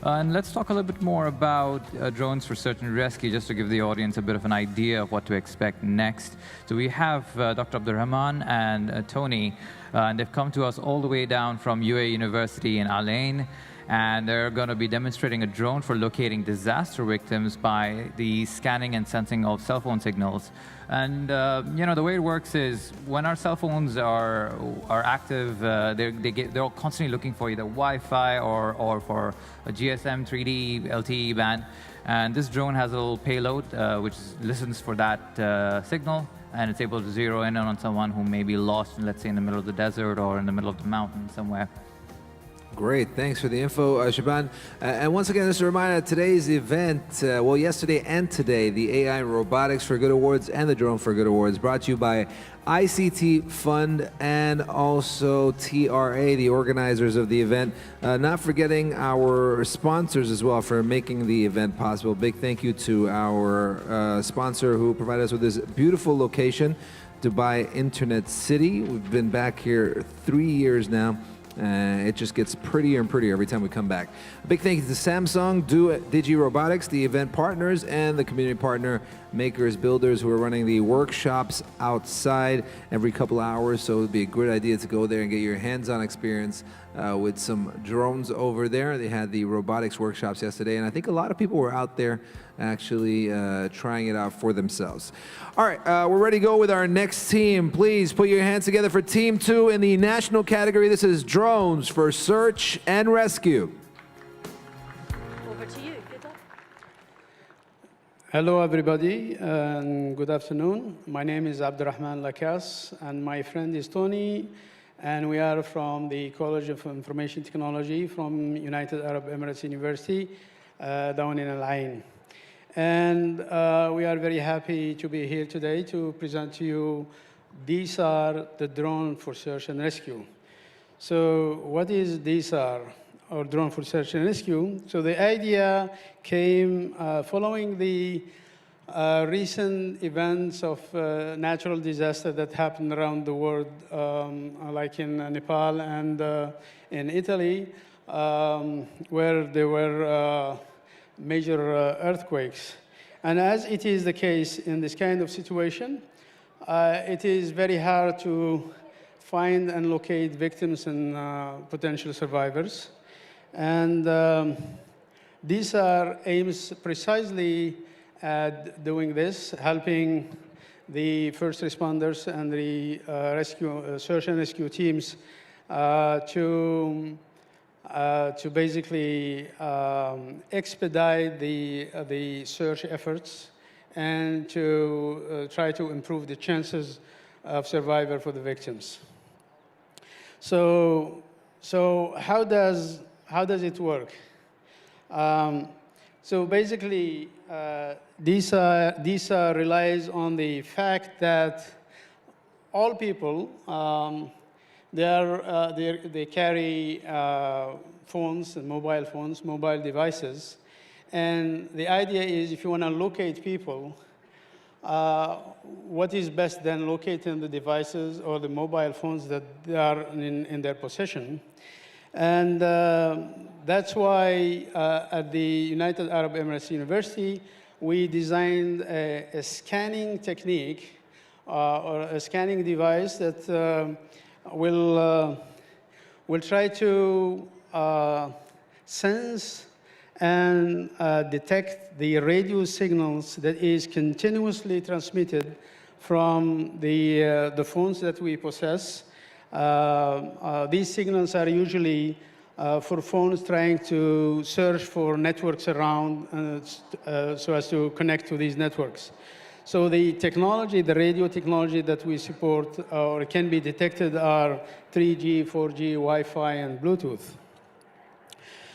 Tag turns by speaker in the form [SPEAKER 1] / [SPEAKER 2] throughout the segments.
[SPEAKER 1] And let's talk a little bit more about drones for search and rescue, just to give the audience a bit of an idea of what to expect next. So we have Dr. Abdurrahman and Tony, and they've come to us all the way down from UAE University in Al Ain, and they're going to be demonstrating a drone for locating disaster victims by the scanning and sensing of cell phone signals. And you know, the way it works is when our cell phones are active, they're constantly looking for either Wi-Fi or for a GSM 3D LTE band. And this drone has a little payload which listens for that signal, and it's able to zero in on someone who may be lost, let's say in the middle of the desert or in the middle of the mountain somewhere.
[SPEAKER 2] Great, thanks for the info, Shaban. And once again, just a reminder, today's event, well, yesterday and today, the AI and Robotics for Good Awards and the Drone for Good Awards, brought to you by ICT Fund and also TRA, the organizers of the event. Not forgetting our sponsors as well for making the event possible. Big thank you to our sponsor who provided us with this beautiful location, Dubai Internet City. We've been back here 3 years now. It just gets prettier and prettier every time we come back. A big thank you to Samsung, Digi Robotics, the event partners, and the community partner makers, builders who are running the workshops outside every couple hours. So it would be a great idea to go there and get your hands-on experience with some drones over there. They had the robotics workshops yesterday, and I think a lot of people were out there actually trying it out for themselves. All right, we're ready to go with our next team. Please put your hands together for Team 2 in the national category. This is Drones for Search and Rescue.
[SPEAKER 3] Over to you. Good luck.
[SPEAKER 4] Hello, everybody, and good afternoon. My name is Abdurrahman Lakas, and my friend is Tony, and we are from the College of Information Technology from United Arab Emirates University down in Al Ain. And we are very happy to be here today to present to you, these are the drone for search and rescue. So what is DSAR, or drone for search and rescue? So the idea came following the recent events of natural disaster that happened around the world, like in Nepal and in Italy, where there were major earthquakes. And as it is the case in this kind of situation, it is very hard to find and locate victims and potential survivors. And these are aims precisely at doing this, helping the first responders and the search and rescue teams to basically expedite the search efforts and to try to improve the chances of survival for the victims. So how does it work? So basically, DSA relies on the fact that all people they carry phones and mobile devices. And the idea is if you want to locate people, what is best then locating the devices or the mobile phones that they are in their possession. And that's why at the United Arab Emirates University, we designed a scanning technique or a scanning device that will try to sense and detect the radio signals that is continuously transmitted from the phones that we possess. These signals are usually for phones trying to search for networks around so as to connect to these networks. So the technology, the radio technology that we support or can be detected are 3G, 4G, Wi-Fi, and Bluetooth.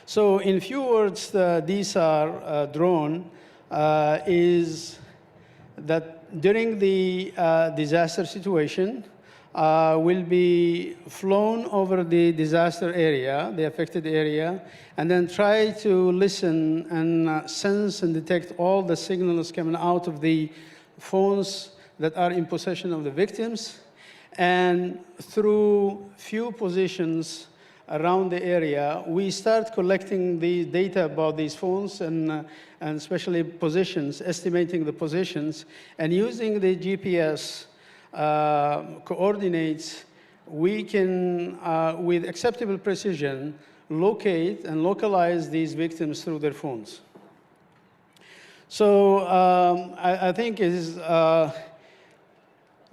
[SPEAKER 4] So in few words, the DSAR drone is that during the disaster situation, will be flown over the disaster area, the affected area, and then try to listen and sense and detect all the signals coming out of the phones that are in possession of the victims, and through few positions around the area, we start collecting the data about these phones and especially positions, estimating the positions, and using the GPS coordinates, we can, with acceptable precision, locate and localize these victims through their phones. So I think it is,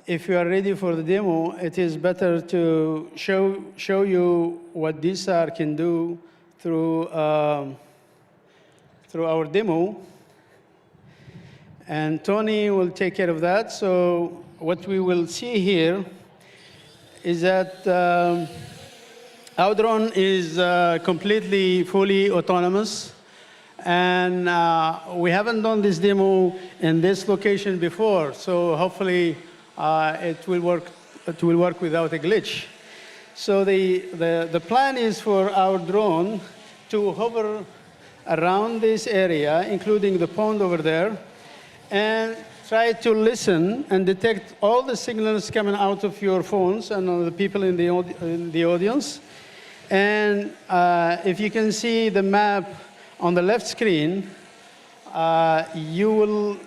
[SPEAKER 4] if you are ready for the demo, it is better to show you what DSAR can do through our demo. And Tony will take care of that. So what we will see here is that our drone is completely, fully autonomous. And we haven't done this demo in this location before, so hopefully it will work without a glitch. So the plan is for our drone to hover around this area, including the pond over there, and try to listen and detect all the signals coming out of your phones and the people in the audience. And if you can see the map on the left screen, you will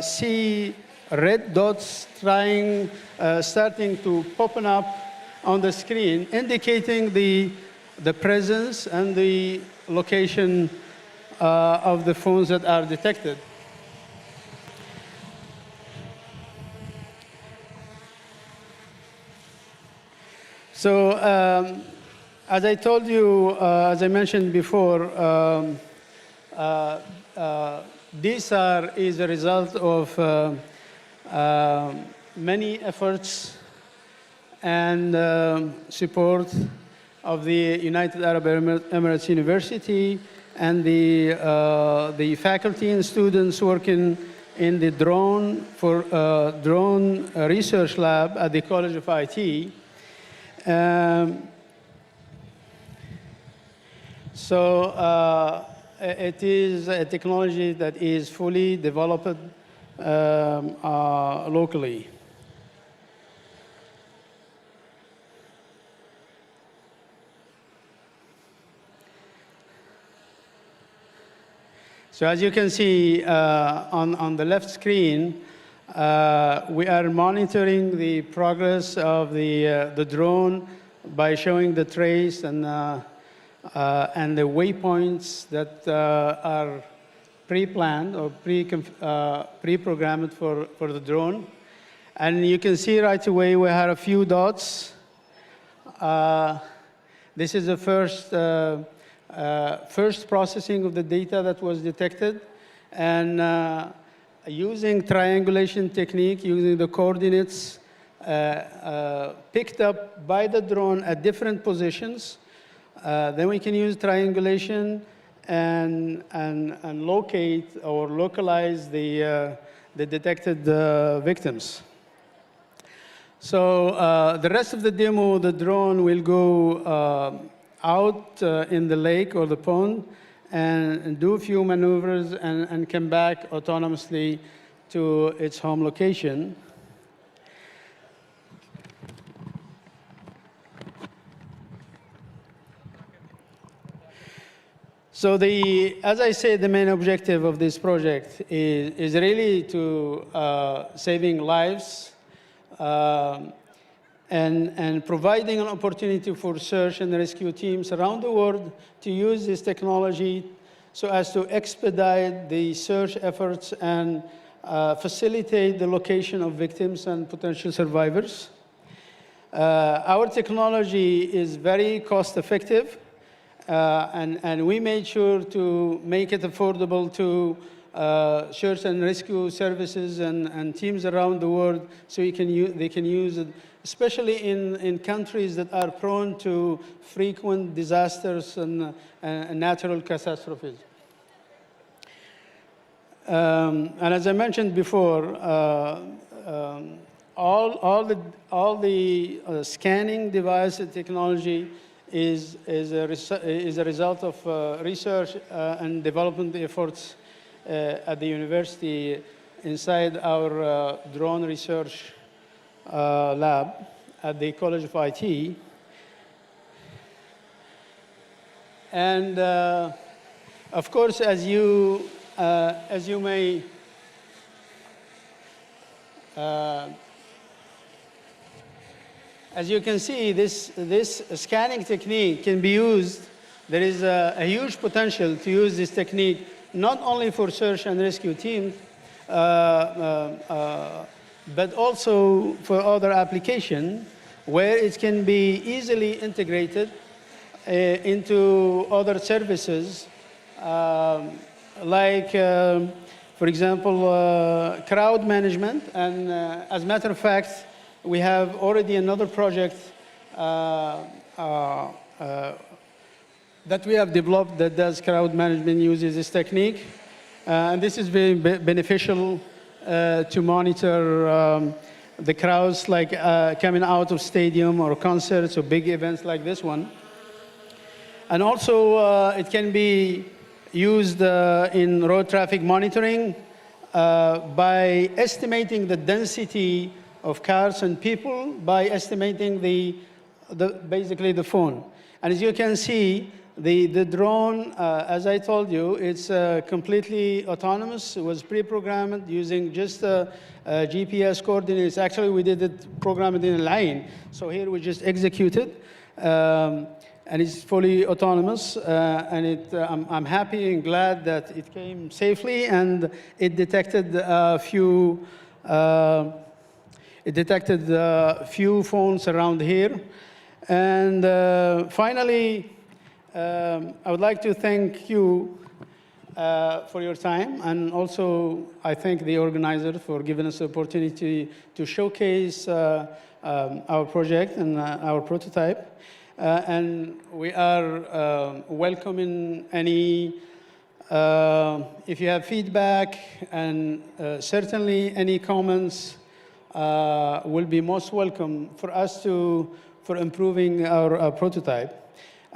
[SPEAKER 4] see red dots starting to popping up on the screen, indicating the presence and the location of the phones that are detected. So as I told you, as I mentioned before, DSAR is a result of many efforts and support of the United Arab Emirates University and the faculty and students working in the drone research lab at the College of IT. So it is a technology that is fully developed locally. So as you can see on the left screen, we are monitoring the progress of the drone by showing the trace and the waypoints that are pre-planned or pre-programmed for the drone. And you can see right away we have a few dots. This is the first processing of the data that was detected. And using triangulation technique, using the coordinates picked up by the drone at different positions, then we can use triangulation and locate or localize the detected victims. So the rest of the demo, the drone will go out in the lake or the pond and do a few maneuvers and come back autonomously to its home location. So as I said, the main objective of this project is really to saving lives and providing an opportunity for search and rescue teams around the world to use this technology so as to expedite the search efforts and facilitate the location of victims and potential survivors. Our technology is very cost-effective. And we made sure to make it affordable to search and rescue services and teams around the world so they can use it, especially in countries that are prone to frequent disasters and natural catastrophes. And as I mentioned before, all the scanning device technology is a result of research and development efforts at the university inside our drone research lab at the College of IT. And of course, as you may as you can see, this scanning technique can be used. There is a huge potential to use this technique not only for search and rescue teams, but also for other applications where it can be easily integrated into other services, like, for example, crowd management. And as a matter of fact, we have already another project that we have developed that does crowd management, uses this technique. And this is very beneficial to monitor the crowds like coming out of stadium or concerts or big events like this one. And also it can be used in road traffic monitoring by estimating the density of cars and people by estimating basically the phone. And as you can see, the drone, as I told you, it's completely autonomous. It was pre-programmed using just GPS coordinates. Actually, we did it programmed in a line. So here we just execute it. And it's fully autonomous. And I'm happy and glad that it came safely. And it detected a few phones around here. And finally, I would like to thank you for your time, and also I thank the organizer for giving us the opportunity to showcase our project and our prototype. And we are welcoming any, if you have feedback, and certainly any comments will be most welcome for us for improving our prototype.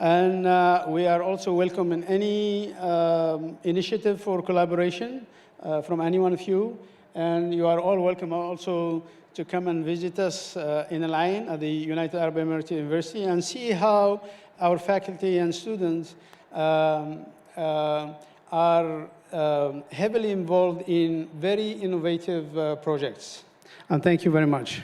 [SPEAKER 4] And we are also welcoming any initiative for collaboration from any one of you. And you are all welcome also to come and visit us in a line at the United Arab Emirates University and see how our faculty and students are heavily involved in very innovative projects. And thank you very much.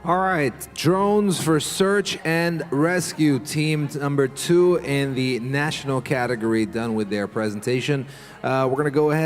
[SPEAKER 2] All right, drones for search and rescue, team number 2 in the national category, done with their presentation. We're going to go ahead.